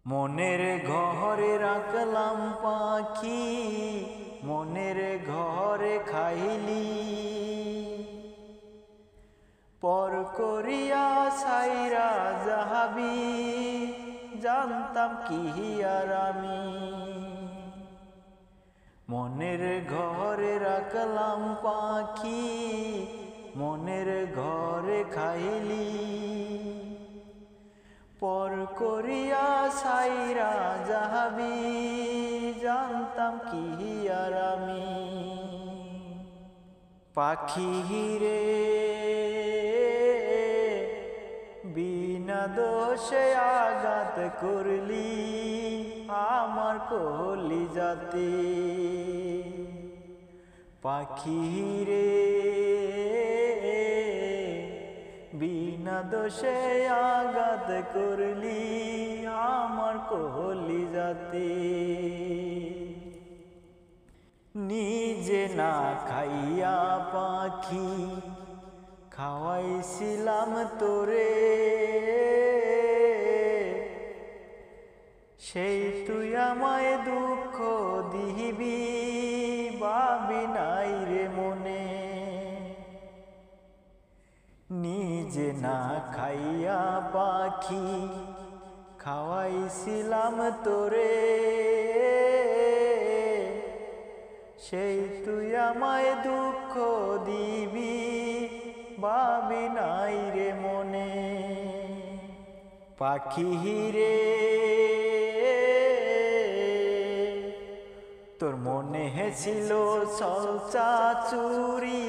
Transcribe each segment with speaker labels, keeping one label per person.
Speaker 1: মনের ঘরে রাখলাম পাখি, মনের ঘরে খাইলি, পর করিয়া সাইরা যাহাবি, জানতাম কি আর আমি। মনের ঘরে রাখলাম পাখি, মনের ঘরে খাইলি, পর করিয়া সাইরা যাহাবি, জানতাম কি আর আমি। পাখি রে বিনা দোষে আঘাত করলি আমার কলিজাতে। পাখি রে বিনা দোষে আঘাত করলি আমার কলিজাতে। নিজে না খাইয়া পাখি খাওয়াইছিলাম তোরে, সেই তুই আমায় দুঃখ দিবি ভাবি নাই রে মনে। নিজে না খাইয়া পাখি খাওয়াইছিলাম তোরে, সেই তুই আমায় দুঃখ দিবি ভাবি নাই রে মনে। পাখি রে তোর মনে ছিল সলচা চুরি,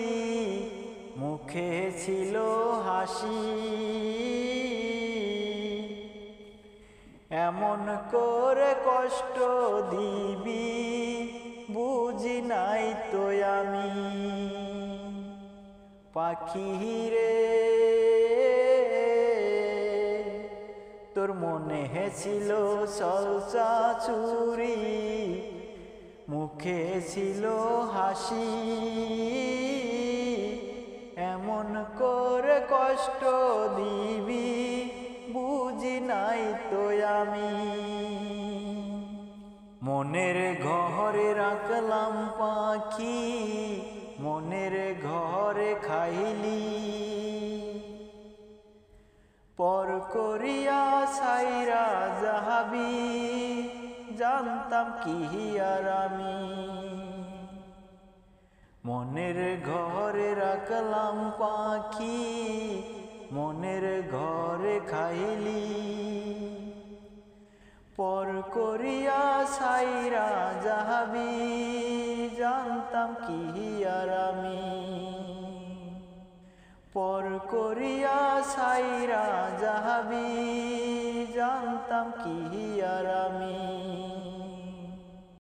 Speaker 1: মুখে ছিল হাসি, এমন করে কষ্ট দিবি বুঝি নাই তো আমি। পাখি রে তোর মনে ছিল সলচা চুরি, মুখে ছিল হাসি, এমন করে কষ্ট দিবি বুঝি নাই তো আমি। মনের ঘরে রাখলাম পাখি, মনের ঘরে খাইলি, পর করিয়া সাইরা যাহাবি, জানতাম কি আর আমি। মনের ঘরে রাখলাম পাখি, মনের ঘরে খাইলি, পর করিয়া সাইরা যাহাবি, জানতাম কি আর আমি। পর করিয়া সাইরা যাহাবি, জানতাম কি আর আমি।